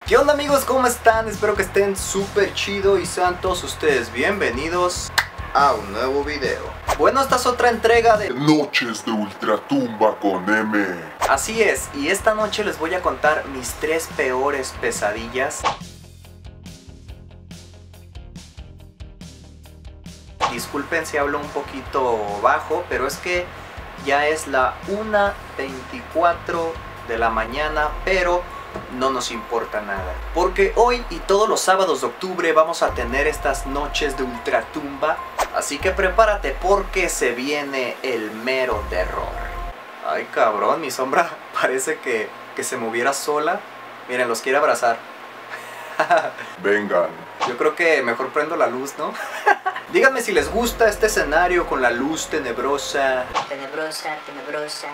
¿Qué onda amigos? ¿Cómo están? Espero que estén súper chido y sean todos ustedes bienvenidos a un nuevo video. Bueno, esta es otra entrega de Noches de Ultratumba con M. Así es, y esta noche les voy a contar mis 3 peores pesadillas. Disculpen si hablo un poquito bajo, pero es que ya es la 1:24 de la mañana, pero no nos importa nada, porque hoy y todos los sábados de octubre vamos a tener estas noches de ultratumba, así que prepárate porque se viene el mero terror. Ay cabrón, mi sombra parece que se moviera sola. Miren, los quiere abrazar. Vengan. Yo creo que mejor prendo la luz, ¿no? Díganme si les gusta este escenario con la luz tenebrosa. Tenebrosa, tenebrosa.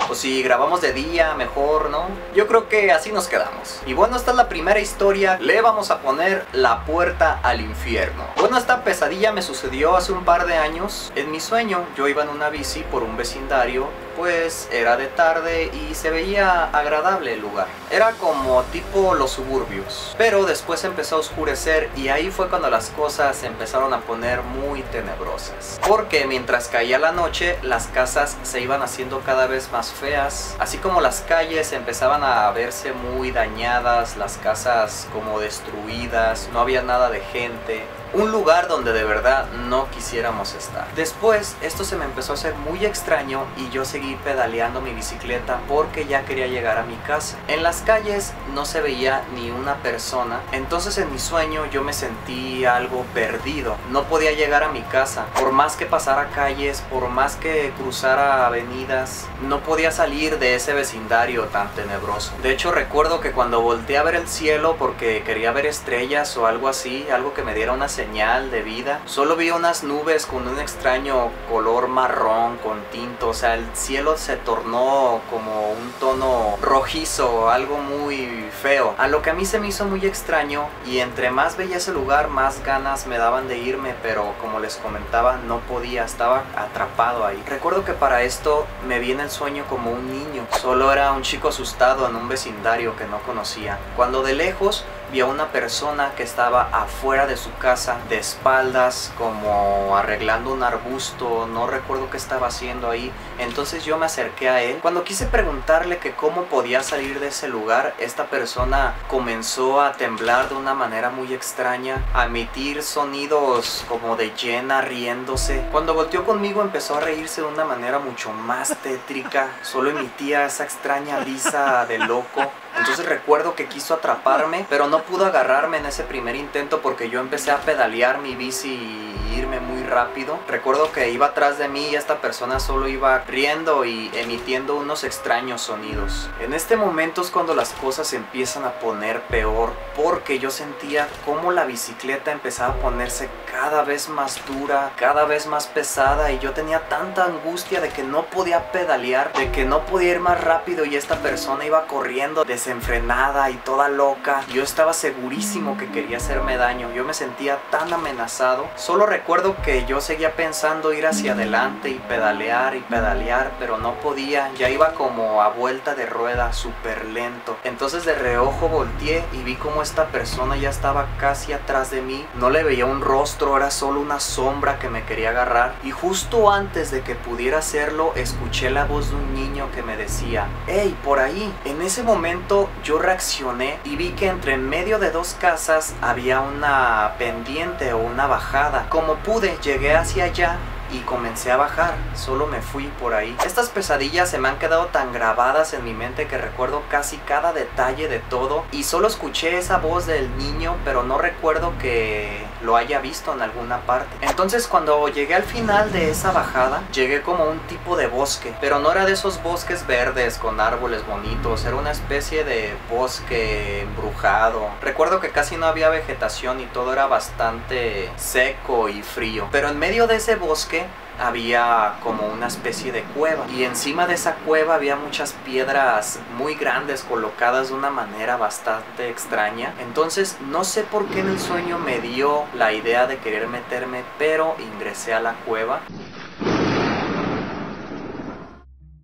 O si grabamos de día, mejor, ¿no? Yo creo que así nos quedamos. Y bueno, esta es la primera historia. Le vamos a poner La Puerta al Infierno. Bueno, esta pesadilla me sucedió hace un par de años. En mi sueño, yo iba en una bici por un vecindario. Pues era de tarde y se veía agradable el lugar. Era como tipo los suburbios. Pero después empezó a oscurecer y ahí fue cuando las cosas se empezaron a poner muy tenebrosas. Porque mientras caía la noche, las casas se iban haciendo cada vez más feas. Así como las calles empezaban a verse muy dañadas, las casas como destruidas, no había nada de gente. Un lugar donde de verdad no quisiéramos estar. Después esto se me empezó a hacer muy extraño y yo seguí pedaleando mi bicicleta porque ya quería llegar a mi casa. En las calles no se veía ni una persona, entonces en mi sueño yo me sentí algo perdido. No podía llegar a mi casa, por más que pasara calles, por más que cruzara avenidas, no podía salir de ese vecindario tan tenebroso. De hecho recuerdo que cuando volteé a ver el cielo porque quería ver estrellas o algo así, algo que me diera una señal de vida, solo vi unas nubes con un extraño color marrón con tinto. O sea, el cielo se tornó como un tono rojizo, algo muy feo, a lo que a mí se me hizo muy extraño, y entre más veía ese lugar más ganas me daban de irme, pero como les comentaba no podía, estaba atrapado ahí. Recuerdo que para esto me vi en el sueño como un niño, solo era un chico asustado en un vecindario que no conocía, cuando de lejos vi a una persona que estaba afuera de su casa, de espaldas, como arreglando un arbusto. No recuerdo qué estaba haciendo ahí. Entonces yo me acerqué a él. Cuando quise preguntarle que cómo podía salir de ese lugar, esta persona comenzó a temblar de una manera muy extraña, a emitir sonidos como de llena riéndose. Cuando volteó conmigo empezó a reírse de una manera mucho más tétrica. Solo emitía esa extraña risa de loco. Entonces recuerdo que quiso atraparme, pero no pudo agarrarme en ese primer intento porque yo empecé a pedalear mi bici y irme muy rápido. Recuerdo que iba atrás de mí y esta persona solo iba riendo y emitiendo unos extraños sonidos. En este momento es cuando las cosas se empiezan a poner peor, porque yo sentía cómo la bicicleta empezaba a ponerse cada vez más dura, cada vez más pesada, y yo tenía tanta angustia de que no podía pedalear, de que no podía ir más rápido, y esta persona iba corriendo desenfrenada y toda loca. Yo estaba segurísimo que quería hacerme daño. Yo me sentía tan amenazado. Solo recuerdo que yo seguía pensando ir hacia adelante y pedalear, pero no podía. Ya iba como a vuelta de rueda, súper lento. Entonces de reojo volteé y vi como esta persona ya estaba casi atrás de mí. No le veía un rostro, era solo una sombra que me quería agarrar. Y justo antes de que pudiera hacerlo, escuché la voz de un niño que me decía: "Hey, por ahí". En ese momento yo reaccioné y vi que entre medio de 2 casas había una pendiente o una bajada. Como pude, llegué hacia allá y comencé a bajar, solo me fui por ahí. Estas pesadillas se me han quedado tan grabadas en mi mente que recuerdo casi cada detalle de todo, y solo escuché esa voz del niño, pero no recuerdo que lo haya visto en alguna parte. Entonces cuando llegué al final de esa bajada, llegué como a un tipo de bosque, pero no era de esos bosques verdes con árboles bonitos, era una especie de bosque embrujado. Recuerdo que casi no había vegetación y todo era bastante seco y frío, pero en medio de ese bosque había como una especie de cueva, y encima de esa cueva había muchas piedras muy grandes colocadas de una manera bastante extraña. Entonces no sé por qué en el sueño me dio la idea de querer meterme, pero ingresé a la cueva.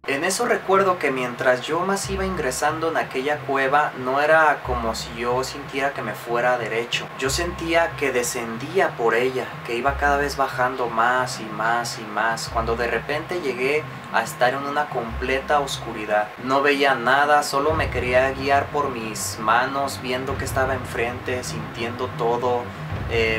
En eso recuerdo que mientras yo más iba ingresando en aquella cueva, no era como si yo sintiera que me fuera derecho. Yo sentía que descendía por ella, que iba cada vez bajando más y más y más, cuando de repente llegué a estar en una completa oscuridad. No veía nada, solo me quería guiar por mis manos, viendo que estaba enfrente, sintiendo todo,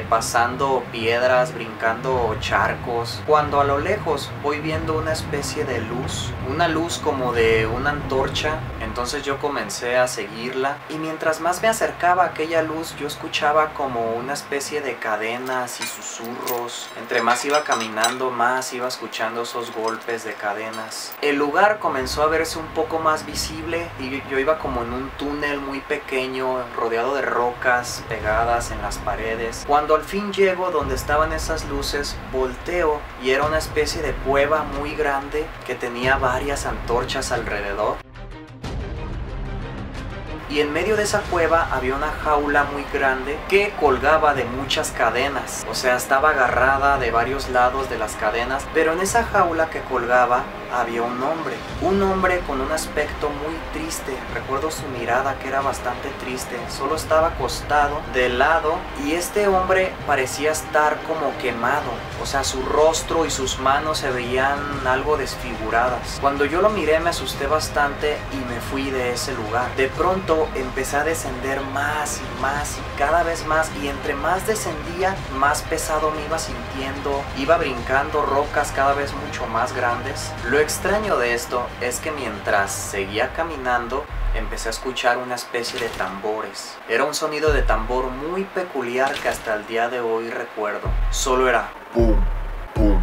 pasando piedras, brincando charcos, cuando a lo lejos voy viendo una especie de luz, una luz como de una antorcha. Entonces yo comencé a seguirla y mientras más me acercaba a aquella luz yo escuchaba como una especie de cadenas y susurros. Entre más iba caminando, más iba escuchando esos golpes de cadenas. El lugar comenzó a verse un poco más visible y yo iba como en un túnel muy pequeño, rodeado de rocas pegadas en las paredes. Cuando al fin llego donde estaban esas luces, volteo y era una especie de cueva muy grande que tenía varias antorchas alrededor. Y en medio de esa cueva había una jaula muy grande que colgaba de muchas cadenas. O sea, estaba agarrada de varios lados de las cadenas. Pero en esa jaula que colgaba había un hombre con un aspecto muy triste. Recuerdo su mirada, que era bastante triste. Solo estaba acostado de lado y este hombre parecía estar como quemado. O sea, su rostro y sus manos se veían algo desfiguradas. Cuando yo lo miré me asusté bastante y me fui de ese lugar. De pronto empecé a descender más y más y cada vez más, y entre más descendía más pesado me iba sintiendo. Iba brincando rocas cada vez mucho más grandes. Lo extraño de esto es que mientras seguía caminando empecé a escuchar una especie de tambores. Era un sonido de tambor muy peculiar que hasta el día de hoy recuerdo. Solo era pum, pum,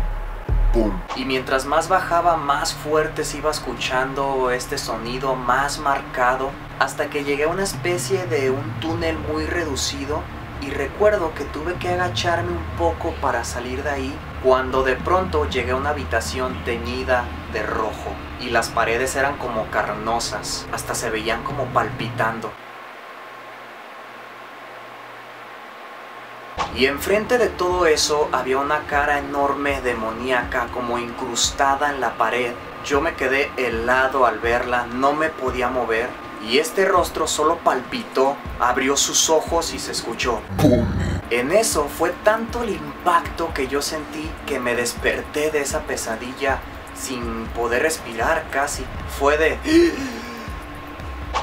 pum. y mientras más bajaba, más fuerte se iba escuchando este sonido, más marcado, hasta que llegué a una especie de un túnel muy reducido. Y recuerdo que tuve que agacharme un poco para salir de ahí, cuando de pronto llegué a una habitación teñida de rojo y las paredes eran como carnosas, hasta se veían como palpitando. Y enfrente de todo eso había una cara enorme, demoníaca, como incrustada en la pared. Yo me quedé helado al verla, no me podía mover. Y este rostro solo palpitó, abrió sus ojos y se escuchó ¡Pum! En eso fue tanto el impacto que yo sentí que me desperté de esa pesadilla sin poder respirar casi. Fue de...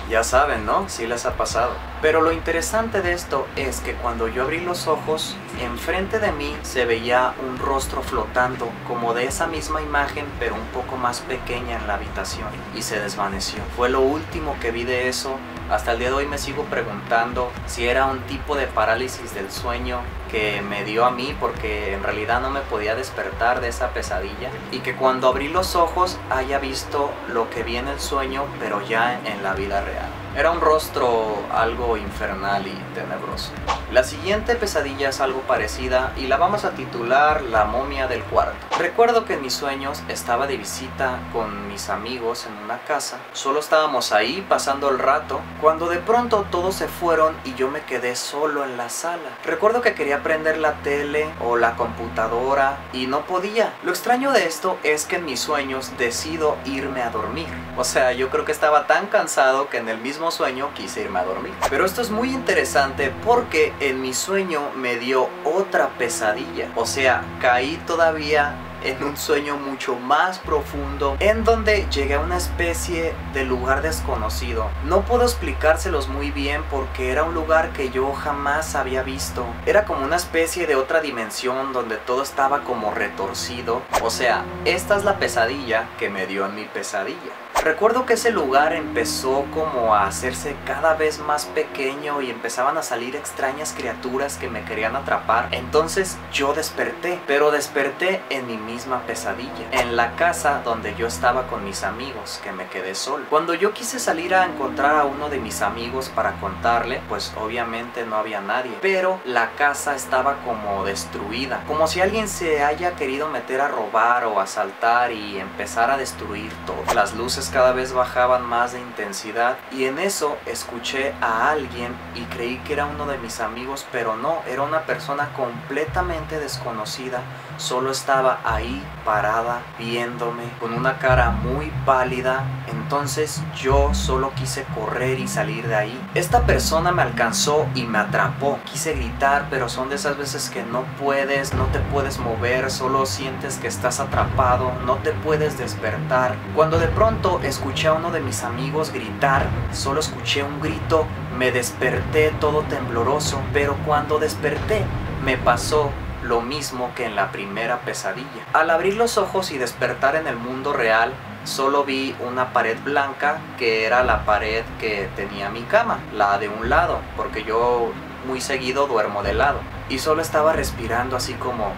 Ya saben, ¿no? Sí les ha pasado. Pero lo interesante de esto es que cuando yo abrí los ojos, enfrente de mí se veía un rostro flotando, como de esa misma imagen, pero un poco más pequeña en la habitación, y se desvaneció. Fue lo último que vi de eso. Hasta el día de hoy me sigo preguntando si era un tipo de parálisis del sueño que me dio a mí, porque en realidad no me podía despertar de esa pesadilla, y que cuando abrí los ojos haya visto lo que vi en el sueño, pero ya en la vida real. Era un rostro algo infernal y tenebroso. La siguiente pesadilla es algo parecida y la vamos a titular La momia del cuarto. Recuerdo que en mis sueños estaba de visita con mis amigos en una casa. Solo estábamos ahí pasando el rato, cuando de pronto todos se fueron y yo me quedé solo en la sala. Recuerdo que quería prender la tele o la computadora y no podía. Lo extraño de esto es que en mis sueños decido irme a dormir. O sea, yo creo que estaba tan cansado que en el mismo sueño quise irme a dormir. Pero esto es muy interesante porque en mi sueño me dio otra pesadilla. O sea, caí todavía en un sueño mucho más profundo, en donde llegué a una especie de lugar desconocido. No puedo explicárselos muy bien porque era un lugar que yo jamás había visto. Era como una especie de otra dimensión donde todo estaba como retorcido. O sea, esta es la pesadilla que me dio en mi pesadilla. Recuerdo que ese lugar empezó como a hacerse cada vez más pequeño y empezaban a salir extrañas criaturas que me querían atrapar. Entonces yo desperté, pero desperté en mi misma pesadilla, en la casa donde yo estaba con mis amigos, que me quedé solo. Cuando yo quise salir a encontrar a uno de mis amigos para contarle, pues obviamente no había nadie, pero la casa estaba como destruida, como si alguien se haya querido meter a robar o asaltar y empezar a destruir todo. Las luces cada vez bajaban más de intensidad y en eso escuché a alguien y creí que era uno de mis amigos, pero no, era una persona completamente desconocida. Solo estaba ahí parada viéndome con una cara muy pálida. Entonces yo solo quise correr y salir de ahí. Esta persona me alcanzó y me atrapó. Quise gritar, pero son de esas veces que no puedes, no te puedes mover, solo sientes que estás atrapado, no te puedes despertar. Cuando de pronto escuché a uno de mis amigos gritar, solo escuché un grito, me desperté todo tembloroso, pero cuando desperté me pasó lo mismo que en la primera pesadilla. Al abrir los ojos y despertar en el mundo real, solo vi una pared blanca que era la pared que tenía mi cama, la de un lado, porque yo muy seguido duermo de lado. Y solo estaba respirando así como,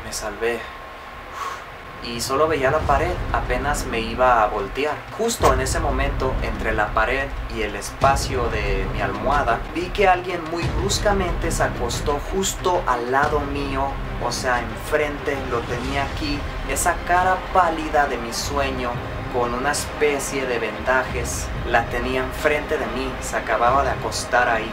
me salvé. Y solo veía la pared, apenas me iba a voltear. Justo en ese momento, entre la pared y el espacio de mi almohada, vi que alguien muy bruscamente se acostó justo al lado mío, o sea, enfrente, lo tenía aquí, esa cara pálida de mi sueño, con una especie de vendajes, la tenía enfrente de mí, se acababa de acostar ahí.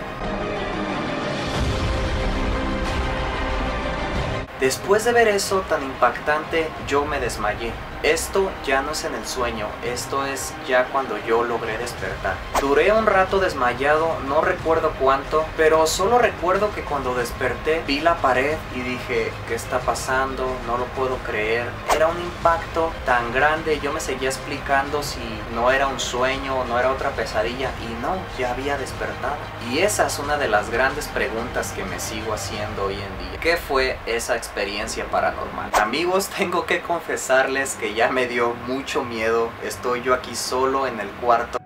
Después de ver eso tan impactante, yo me desmayé. Esto ya no es en el sueño, esto es ya cuando yo logré despertar. Duré un rato desmayado, no recuerdo cuánto, pero solo recuerdo que cuando desperté vi la pared y dije, ¿qué está pasando? No lo puedo creer. Era un impacto tan grande, yo me seguía explicando si no era un sueño o no era otra pesadilla y no, ya había despertado. Y esa es una de las grandes preguntas que me sigo haciendo hoy en día. ¿Qué fue esa experiencia paranormal? Amigos, tengo que confesarles que ya me dio mucho miedo. Estoy yo aquí solo en el cuarto